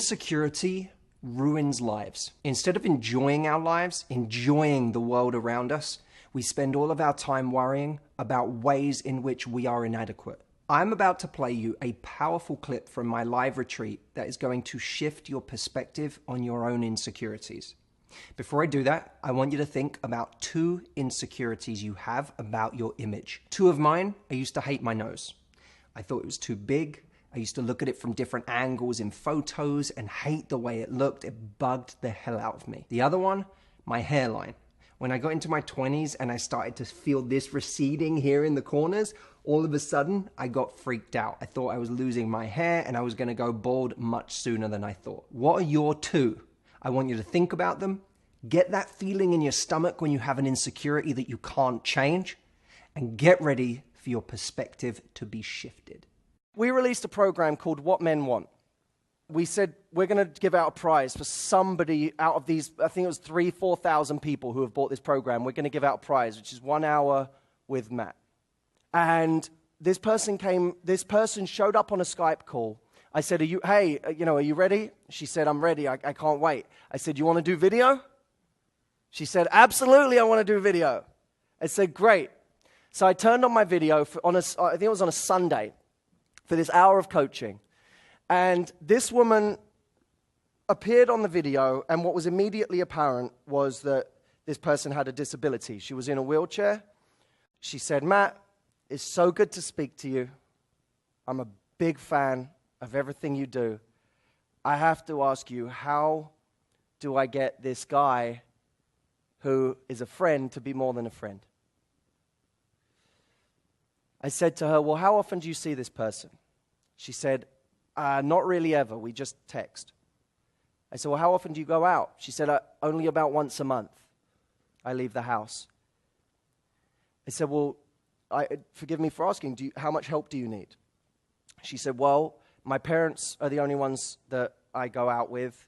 Insecurity ruins lives. Instead of enjoying our lives, enjoying the world around us, we spend all of our time worrying about ways in which we are inadequate. I'm about to play you a powerful clip from my live retreat that is going to shift your perspective on your own insecurities. Before I do that, I want you to think about 2 insecurities you have about your image. 2 of mine, I used to hate my nose. I thought it was too big. I used to look at it from different angles in photos and hate the way it looked. It bugged the hell out of me. The other one, my hairline. When I got into my 20s and I started to feel this receding here in the corners, all of a sudden I got freaked out. I thought I was losing my hair and I was gonna go bald much sooner than I thought. What are your 2? I want you to think about them. Get that feeling in your stomach when you have an insecurity that you can't change, and get ready for your perspective to be shifted. We released a program called What Men Want. We said we're going to give out a prize for somebody out of these, I think it was 3,000-4,000 people who have bought this program. We're going to give out a prize, which is 1 hour with Matt. And this person showed up on a Skype call. I said, are you ready? She said, I'm ready. I can't wait. I said, you want to do video? She said, absolutely, I want to do video. I said, great. So I turned on my video I think it was on a Sunday, for this hour of coaching. And this woman appeared on the video, and what was immediately apparent was that this person had a disability. She was in a wheelchair. She said, Matt, it's so good to speak to you. I'm a big fan of everything you do. I have to ask you, how do I get this guy who is a friend to be more than a friend? I said to her, well, how often do you see this person? She said, not really ever. We just text. I said, well, how often do you go out? She said, only about once a month. I leave the house. I said, well, forgive me for asking, how much help do you need? She said, well, my parents are the only ones that I go out with.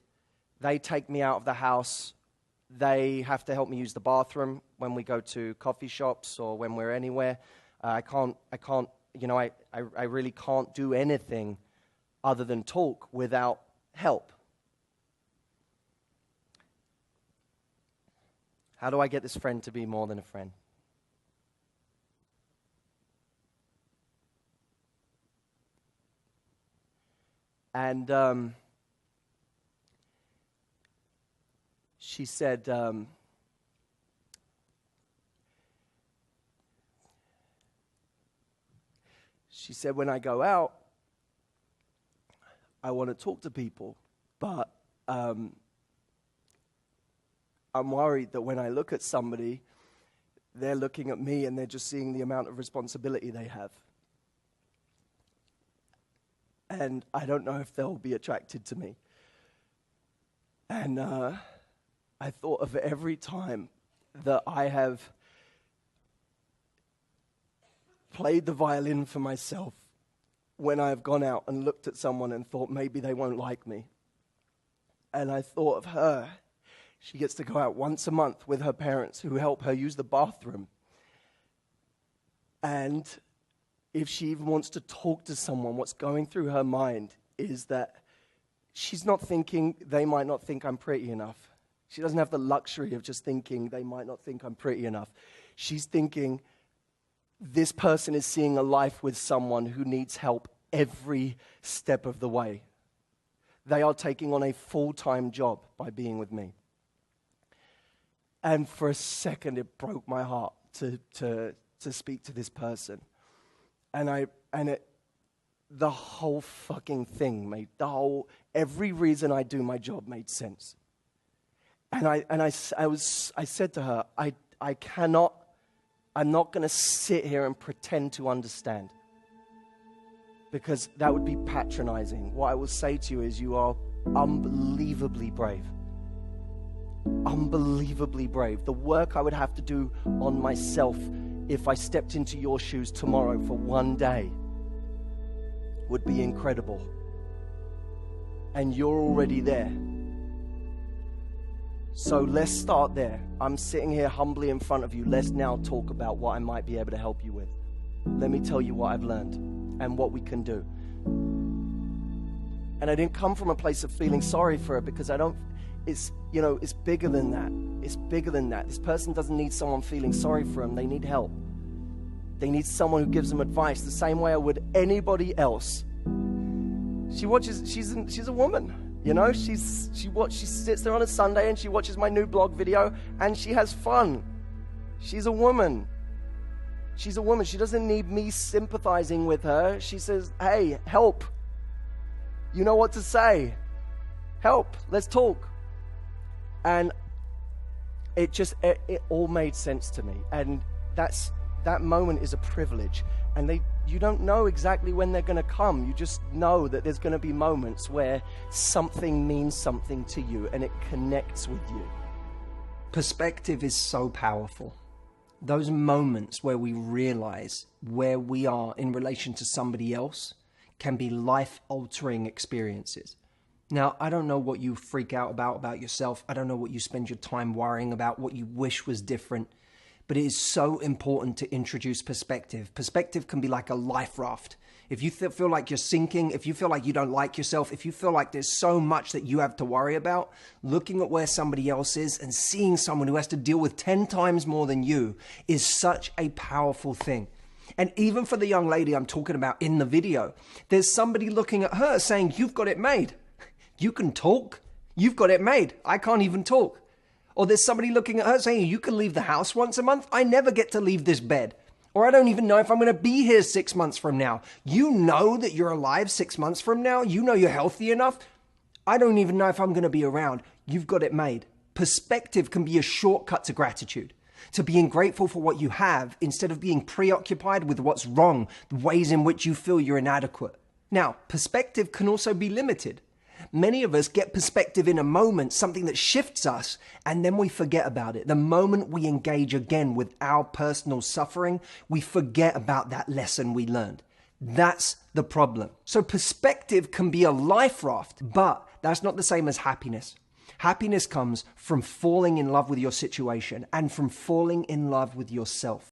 They take me out of the house. They have to help me use the bathroom when we go to coffee shops or when we're anywhere. I really can't do anything other than talk without help. How do I get this friend to be more than a friend? And she said, when I go out, I want to talk to people, but I'm worried that when I look at somebody, they're looking at me and they're just seeing the amount of responsibility they have. And I don't know if they'll be attracted to me. And I thought of every time that I have played the violin for myself when I have gone out and looked at someone and thought maybe they won't like me. And I thought of her. She gets to go out once a month with her parents who help her use the bathroom. And if she even wants to talk to someone, what's going through her mind is that she's not thinking they might not think I'm pretty enough. She doesn't have the luxury of just thinking they might not think I'm pretty enough. She's thinking, this person is seeing a life with someone who needs help every step of the way. They are taking on a full-time job by being with me. And for a second, it broke my heart to speak to this person. And the whole fucking thing every reason I do my job made sense. And I said to her, I'm not going to sit here and pretend to understand, because that would be patronizing. What I will say to you is, you are unbelievably brave. Unbelievably brave. The work I would have to do on myself if I stepped into your shoes tomorrow for one day would be incredible. And you're already there. So let's start there. I'm sitting here humbly in front of you. Let's now talk about what I might be able to help you with. Let me tell you what I've learned and what we can do. And I didn't come from a place of feeling sorry for her, because it's bigger than that. It's bigger than that. This person doesn't need someone feeling sorry for them. They need help. They need someone who gives them advice the same way I would anybody else. She's a woman, you know? She sits there on a Sunday and she watches my new blog video and she has fun. She's a woman. She's a woman. She doesn't need me sympathizing with her. She says, hey, help. You know what to say. Help. Let's talk. And it all made sense to me. And that moment is a privilege. And you don't know exactly when they're going to come. You just know that there's going to be moments where something means something to you and it connects with you. Perspective is so powerful. Those moments where we realize where we are in relation to somebody else can be life-altering experiences. Now, I don't know what you freak out about yourself. I don't know what you spend your time worrying about, what you wish was different. But it is so important to introduce perspective. Perspective can be like a life raft. If you feel like you're sinking, if you feel like you don't like yourself, if you feel like there's so much that you have to worry about, looking at where somebody else is and seeing someone who has to deal with 10 times more than you is such a powerful thing. And even for the young lady I'm talking about in the video, there's somebody looking at her saying, you've got it made. You can talk. You've got it made. I can't even talk. Or there's somebody looking at her saying, you can leave the house once a month. I never get to leave this bed. Or I don't even know if I'm going to be here 6 months from now. You know that you're alive 6 months from now. You know you're healthy enough. I don't even know if I'm going to be around. You've got it made. Perspective can be a shortcut to gratitude, to being grateful for what you have instead of being preoccupied with what's wrong, the ways in which you feel you're inadequate. Now, perspective can also be limited. Many of us get perspective in a moment, something that shifts us, and then we forget about it. The moment we engage again with our personal suffering, we forget about that lesson we learned. That's the problem. So perspective can be a life raft, but that's not the same as happiness. Happiness comes from falling in love with your situation and from falling in love with yourself.